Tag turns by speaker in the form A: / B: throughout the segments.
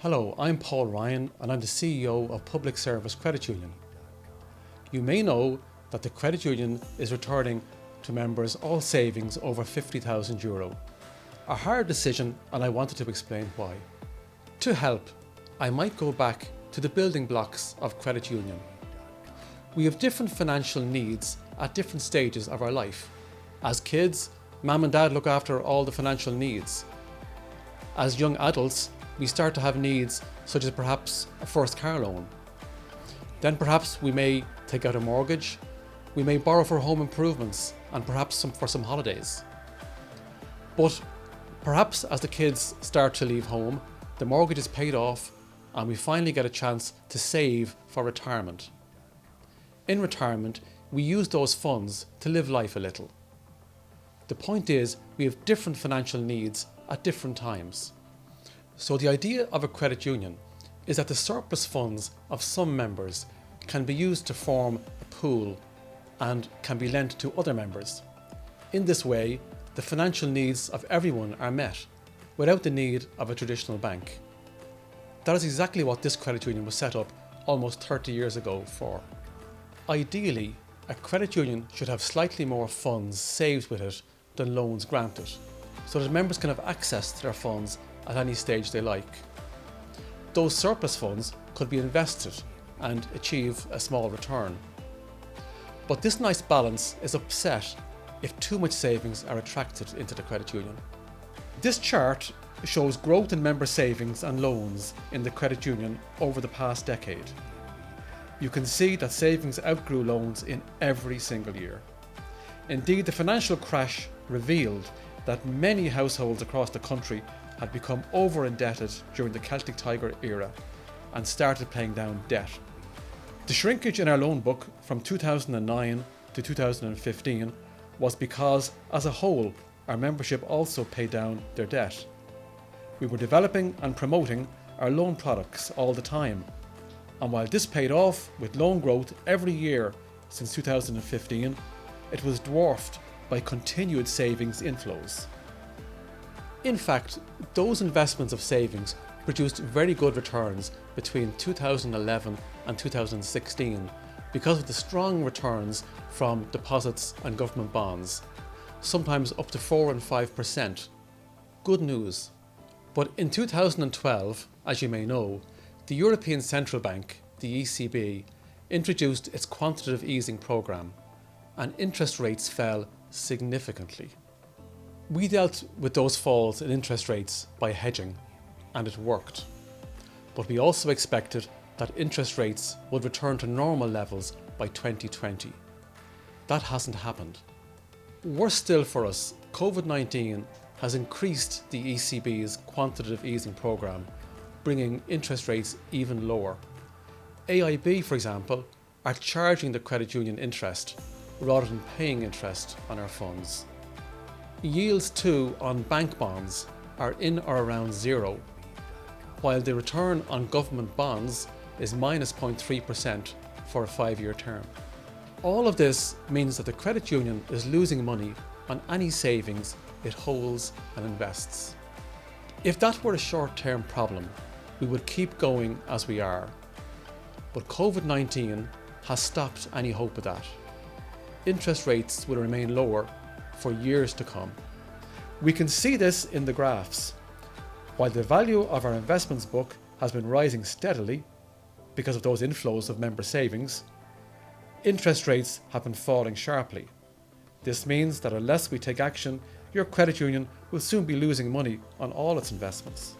A: Hello, I'm Paul Ryan and I'm the CEO of Public Service Credit Union. You may know that the credit union is returning to members all savings over €50,000. A hard decision, and I wanted to explain why. To help, I might go back to the building blocks of credit union. We have different financial needs at different stages of our life. As kids, mum and dad look after all the financial needs. As young adults, we start to have needs such as perhaps a first car loan. Then perhaps we may take out a mortgage, we may borrow for home improvements and perhaps for some holidays. But perhaps as the kids start to leave home, the mortgage is paid off and we finally get a chance to save for retirement. In retirement, we use those funds to live life a little. The point is, we have different financial needs at different times. So the idea of a credit union is that the surplus funds of some members can be used to form a pool and can be lent to other members. In this way, the financial needs of everyone are met without the need of a traditional bank. That is exactly what this credit union was set up almost 30 years ago for. Ideally, a credit union should have slightly more funds saved with it than loans granted, so that members can have access to their funds at any stage they like. Those surplus funds could be invested and achieve a small return. But this nice balance is upset if too much savings are attracted into the credit union. This chart shows growth in member savings and loans in the credit union over the past decade. You can see that savings outgrew loans in every single year. Indeed, the financial crash revealed that many households across the country had become over-indebted during the Celtic Tiger era and started paying down debt. The shrinkage in our loan book from 2009 to 2015 was because, as a whole, our membership also paid down their debt. We were developing and promoting our loan products all the time, and while this paid off with loan growth every year since 2015, it was dwarfed by continued savings inflows. In fact, those investments of savings produced very good returns between 2011 and 2016 because of the strong returns from deposits and government bonds, sometimes up to 4 and 5%. Good news. But in 2012, as you may know, the European Central Bank, the ECB, introduced its quantitative easing programme, and interest rates fell significantly. We dealt with those falls in interest rates by hedging, and it worked. But we also expected that interest rates would return to normal levels by 2020. That hasn't happened. Worse still for us, COVID-19 has increased the ECB's quantitative easing programme, bringing interest rates even lower. AIB, for example, are charging the credit union interest rather than paying interest on our funds. Yields too on bank bonds are in or around zero, while the return on government bonds is minus 0.3% for a 5-year term. All of this means that the credit union is losing money on any savings it holds and invests. If that were a short-term problem, we would keep going as we are. But COVID-19 has stopped any hope of that. Interest rates will remain lower for years to come. We can see this in the graphs. While the value of our investments book has been rising steadily because of those inflows of member savings, interest rates have been falling sharply. This means that unless we take action, your credit union will soon be losing money on all its investments.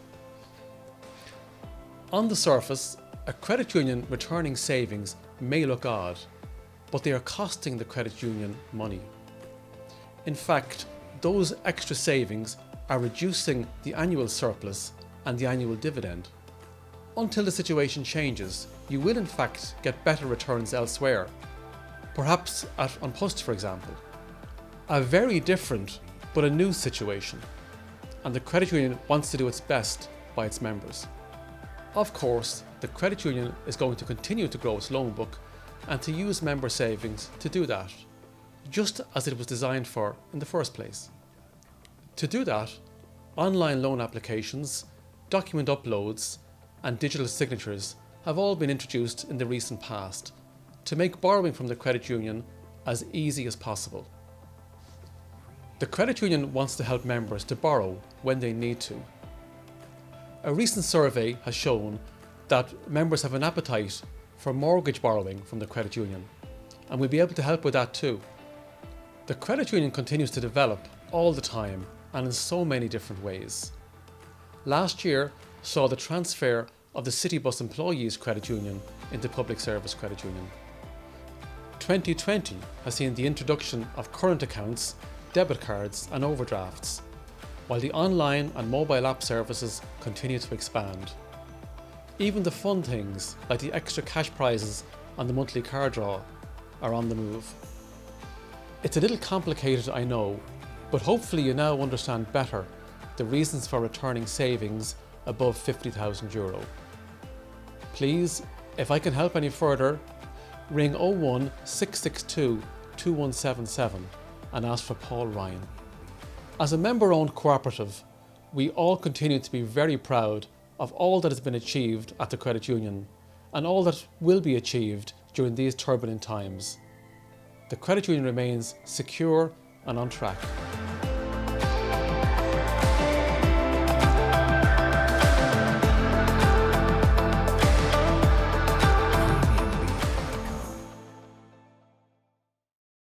A: On the surface, a credit union returning savings may look odd, but they are costing the credit union money. In fact, those extra savings are reducing the annual surplus and the annual dividend. Until the situation changes, you will in fact get better returns elsewhere, perhaps on Post, for example. A very different but a new situation, and the credit union wants to do its best by its members. Of course, the credit union is going to continue to grow its loan book and to use member savings to do that, just as it was designed for in the first place. To do that, online loan applications, document uploads, and digital signatures have all been introduced in the recent past to make borrowing from the credit union as easy as possible. The credit union wants to help members to borrow when they need to. A recent survey has shown that members have an appetite for mortgage borrowing from the credit union, and we'll be able to help with that too. The credit union continues to develop all the time and in so many different ways. Last year saw the transfer of the City Bus Employees Credit Union into Public Service Credit Union. 2020 has seen the introduction of current accounts, debit cards and overdrafts, while the online and mobile app services continue to expand. Even the fun things like the extra cash prizes on the monthly car draw are on the move. It's a little complicated, I know, but hopefully you now understand better the reasons for returning savings above €50,000. Please, if I can help any further, ring 01 662 2177 and ask for Paul Ryan. As a member-owned cooperative, we all continue to be very proud of all that has been achieved at the credit union and all that will be achieved during these turbulent times. The credit union remains secure and on track.